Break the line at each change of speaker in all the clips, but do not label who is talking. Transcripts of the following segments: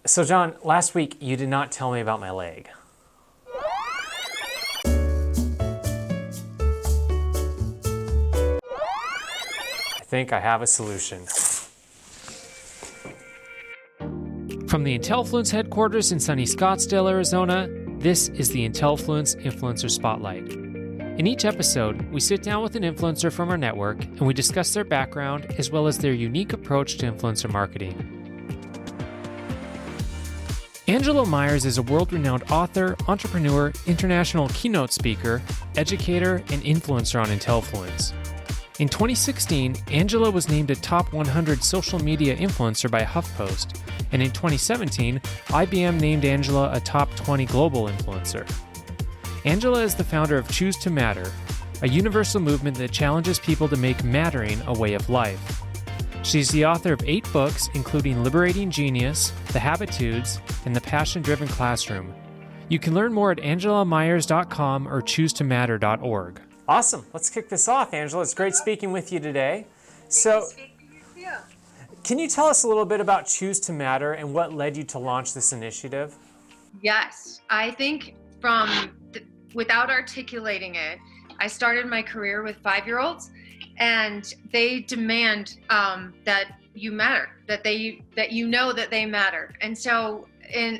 So John, last week you did not tell me about my leg. I think I have a solution. From the INLFUENCE headquarters in sunny Scottsdale, Arizona, this is the INLFUENCE Influencer Spotlight. In each episode, we sit down with an influencer from our network and we discuss their background as well as their unique approach to influencer marketing. Angela Maiers is a world-renowned author, entrepreneur, international keynote speaker, educator, and influencer on INLFUENCE. In 2016, Angela was named a top 100 social media influencer by HuffPost, and in 2017, IBM named Angela a top 20 global influencer. Angela is the founder of Choose to Matter, a universal movement that challenges people to make mattering a way of life. She's the author of 8 books, including Liberating Genius, The HABITUDES, and The Passion-Driven Classroom. You can learn more at angelamaiers.com or choosetomatter.org. Awesome. Let's kick this off, Angela. It's great speaking with you today. So, can you tell us a little bit about Choose to Matter and what led you to launch this initiative?
Yes, I think without articulating it, I started my career with 5-year-olds, and they demand that you matter, that you know that they matter. And so,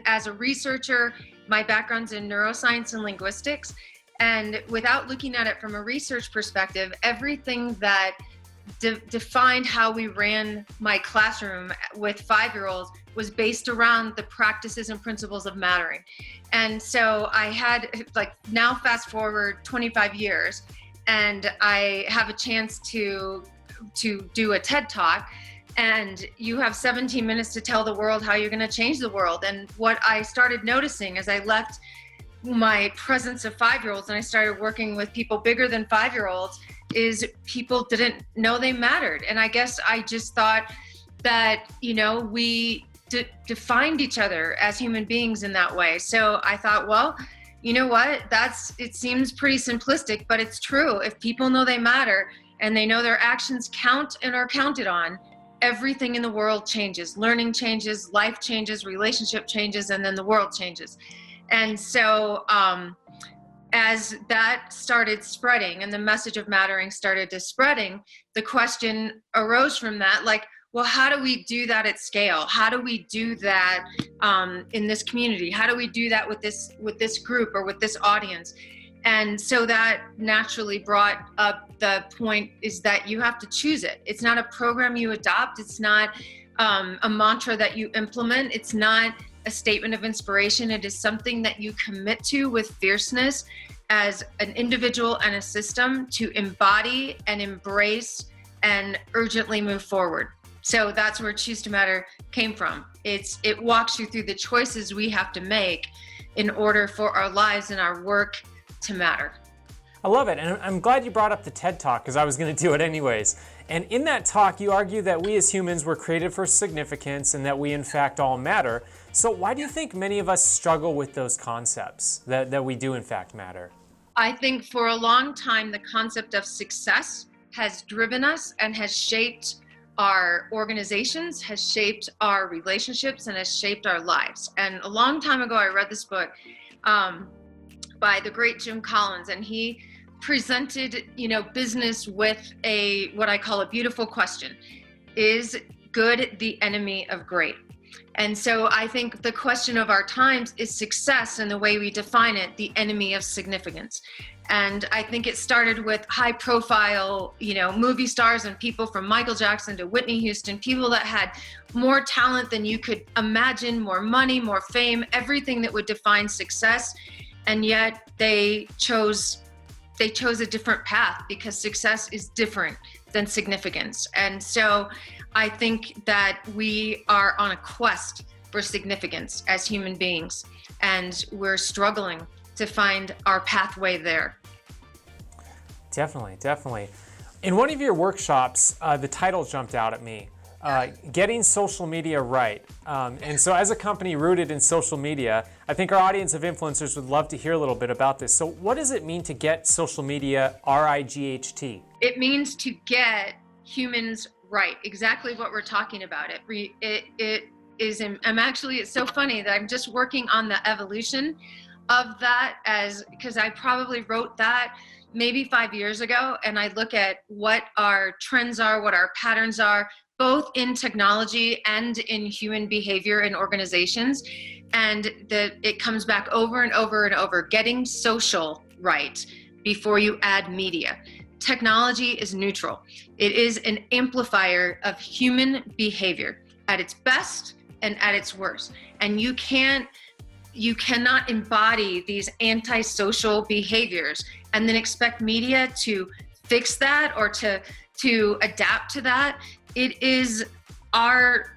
as a researcher, my background's in neuroscience and linguistics, and without looking at it from a research perspective, everything that defined how we ran my classroom with 5-year-olds was based around the practices and principles of mattering. And so I had, now fast forward 25 years, and I have a chance to do a TED Talk, and you have 17 minutes to tell the world how you're going to change the world. And what I started noticing as I left my presence of 5-year-olds and I started working with people bigger than 5-year-olds is people didn't know they mattered. And I guess I just thought that, we defined each other as human beings in that way. So I thought, well, you know what, it seems pretty simplistic, but it's true. If people know they matter and they know their actions count and are counted on, everything in the world changes. Learning changes, life changes, relationship changes, and then the world changes. And so as that started spreading and the message of mattering started to spreading, the question arose from that, well, how do we do that at scale? How do we do that in this community? How do we do that with this group or with this audience? And so that naturally brought up the point is that you have to choose it. It's not a program you adopt. It's not a mantra that you implement. It's not a statement of inspiration. It is something that you commit to with fierceness as an individual and a system to embody and embrace and urgently move forward. So that's where Choose to Matter came from. It walks you through the choices we have to make in order for our lives and our work to matter.
I love it, and I'm glad you brought up the TED Talk because I was going to do it anyways. And in that talk, you argue that we as humans were created for significance and that we in fact all matter. So why do you think many of us struggle with those concepts, that we do in fact matter?
I think for a long time, the concept of success has driven us and has shaped our organizations, has shaped our relationships, and has shaped our lives. And a long time ago, I read this book by the great Jim Collins, and he presented, business with what I call a beautiful question. Is good the enemy of great? And so I think the question of our times is success, and the way we define it, the enemy of significance. And I think it started with high profile, movie stars and people from Michael Jackson to Whitney Houston, people that had more talent than you could imagine, more money, more fame, everything that would define success. And yet they chose a different path because success is different than significance. And so I think that we are on a quest for significance as human beings, and we're struggling to find our pathway there.
Definitely. In one of your workshops, the title jumped out at me, Getting Social Media Right. And so as a company rooted in social media, I think our audience of influencers would love to hear a little bit about this. So what does it mean to get social media R.I.G.H.T?
It means to get humans right, exactly what we're talking about. It I'm actually, it's so funny that I'm just working on the evolution of that, because I probably wrote that maybe 5 years ago, and I look at what our trends are, what our patterns are, both in technology and in human behavior in organizations. And it comes back over and over and over, getting social right before you add media. Technology is neutral. It is an amplifier of human behavior at its best and at its worst. And you cannot embody these antisocial behaviors and then expect media to fix that or to adapt to that. It is our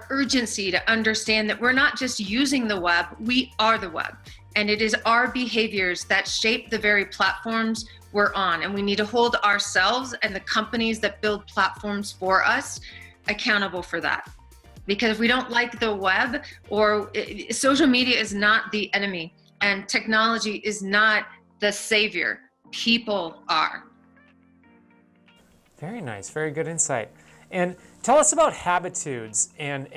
urgency to understand that we're not just using the web, we are the web. And it is our behaviors that shape the very platforms we're on. And we need to hold ourselves and the companies that build platforms for us accountable for that. Because if we don't like the web, social media is not the enemy, and technology is not the savior. People are.
Very nice, very good insight. And tell us about Habitudes and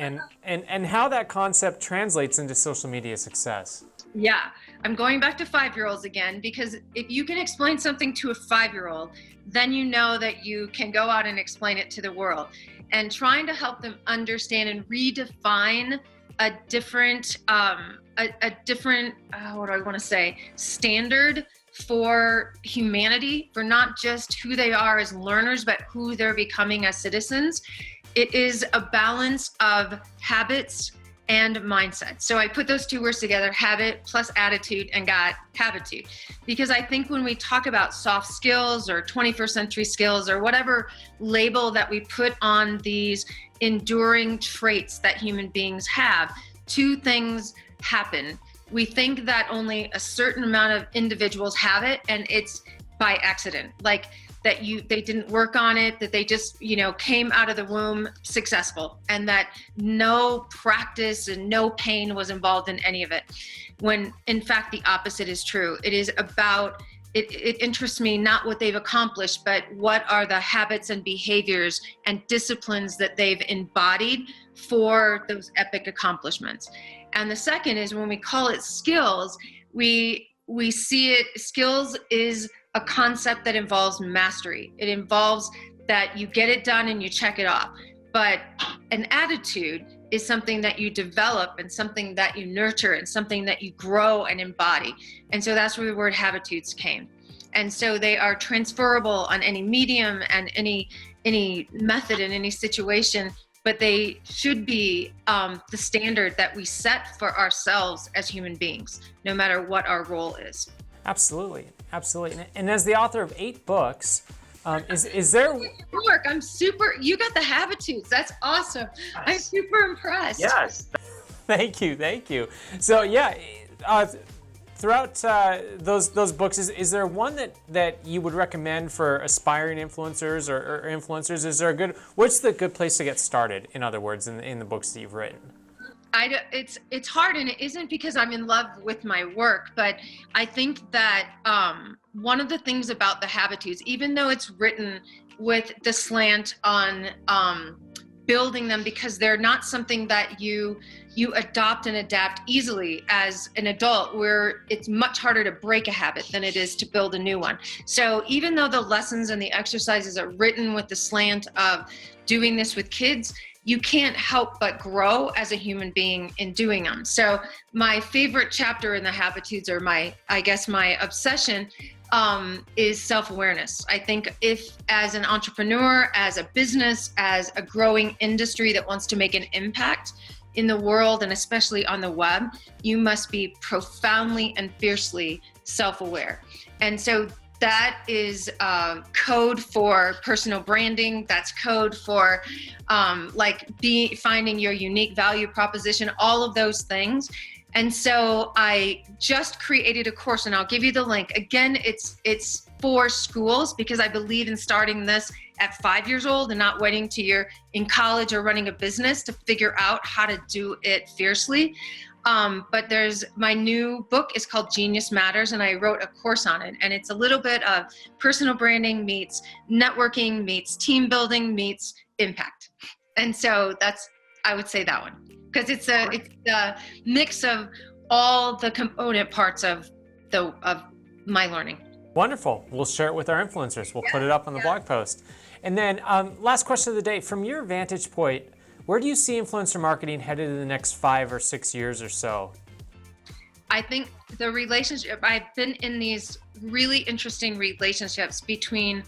how that concept translates into social media success.
Yeah, I'm going back to 5-year-olds again, because if you can explain something to a 5-year-old, then you know that you can go out and explain it to the world. And trying to help them understand and redefine a different, what do I want to say, standard for humanity, for not just who they are as learners, but who they're becoming as citizens. It is a balance of habits and mindset. So I put those two words together, habit plus attitude, and got habitude. Because I think when we talk about soft skills or 21st century skills or whatever label that we put on these enduring traits that human beings have, two things happen. We think that only a certain amount of individuals have it, and it's by accident. Like that they didn't work on it, that they just, came out of the womb successful, and that no practice and no pain was involved in any of it. When in fact, the opposite is true. It is about, it interests me not what they've accomplished, but what are the habits and behaviors and disciplines that they've embodied for those epic accomplishments. And the second is when we call it skills, we see it, skills is a concept that involves mastery. It involves that you get it done and you check it off. But an attitude is something that you develop and something that you nurture and something that you grow and embody. And so that's where the word habitudes came. And so they are transferable on any medium and any method in any situation, but they should be the standard that we set for ourselves as human beings, no matter what our role is.
Absolutely, absolutely. And as the author of 8 books, is there
work? I'm super. You got the habitudes. That's awesome. Yes. I'm super impressed.
Yes.
Thank you. So yeah, throughout those books, is there one that you would recommend for aspiring influencers or influencers? Is there what's the good place to get started? In other words, in the books that you've written.
It's hard, and it isn't because I'm in love with my work, but I think that one of the things about the habitudes, even though it's written with the slant on building them, because they're not something that you adopt and adapt easily as an adult, where it's much harder to break a habit than it is to build a new one. So even though the lessons and the exercises are written with the slant of doing this with kids, you can't help but grow as a human being in doing them. So my favorite chapter in the habitudes, or my obsession, is self-awareness. I think if as an entrepreneur, as a business, as a growing industry that wants to make an impact in the world, and especially on the web, you must be profoundly and fiercely self-aware. And so that is code for personal branding. That's code for finding your unique value proposition, all of those things. And so I just created a course, and I'll give you the link. Again, it's for schools, because I believe in starting this at 5 years old and not waiting till you're in college or running a business to figure out how to do it fiercely. But my new book is called Genius Matters, and I wrote a course on it. And it's a little bit of personal branding meets networking meets team building meets impact. And so I would say that one, because it's a mix of all the component parts of my learning.
Wonderful. We'll share it with our influencers. We'll put it up on the blog post. And then last question of the day, from your vantage point, where do you see influencer marketing headed in the next 5 or 6 years or so?
I think the relationship, I've been in these really interesting relationships between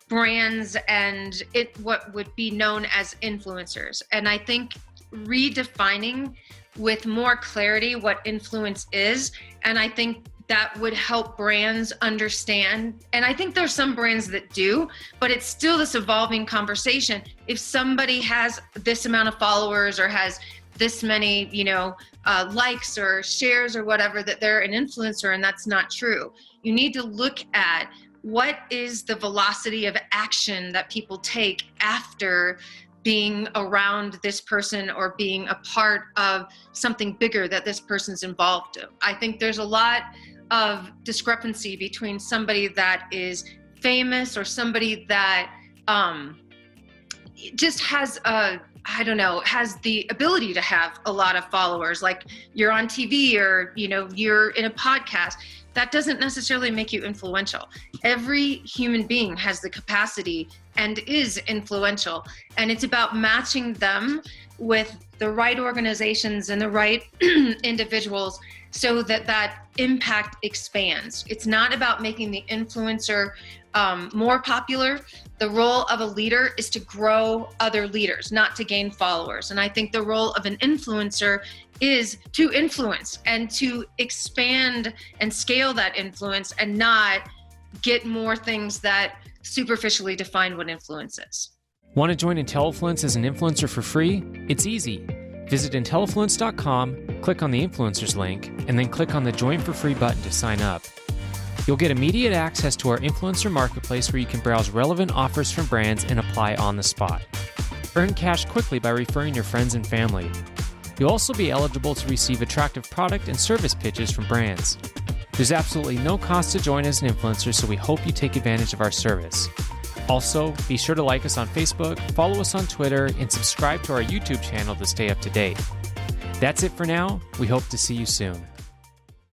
brands and what would be known as influencers. And I think redefining with more clarity what influence is, and I think that would help brands understand. And I think there's some brands that do, but it's still this evolving conversation. If somebody has this amount of followers or has this many, likes or shares or whatever, that they're an influencer, and that's not true. You need to look at what is the velocity of action that people take after being around this person or being a part of something bigger that this person's involved in. I think there's a lot of discrepancy between somebody that is famous or somebody that just has has the ability to have a lot of followers, like you're on TV or, you're in a podcast. That doesn't necessarily make you influential. Every human being has the capacity and is influential. And it's about matching them with the right organizations and the right individuals so that impact expands. It's not about making the influencer more popular. The role of a leader is to grow other leaders, not to gain followers. And I think the role of an influencer is to influence and to expand and scale that influence and not get more things that superficially define what influence is.
Want to join INLFUENCE as an influencer for free? It's easy. Visit INLFUENCE.com, click on the influencers link, and then click on the Join for Free button to sign up. You'll get immediate access to our influencer marketplace where you can browse relevant offers from brands and apply on the spot. Earn cash quickly by referring your friends and family. You'll also be eligible to receive attractive product and service pitches from brands. There's absolutely no cost to join as an influencer, so we hope you take advantage of our service. Also, be sure to like us on Facebook, follow us on Twitter, and subscribe to our YouTube channel to stay up to date. That's it for now. We hope to see you soon.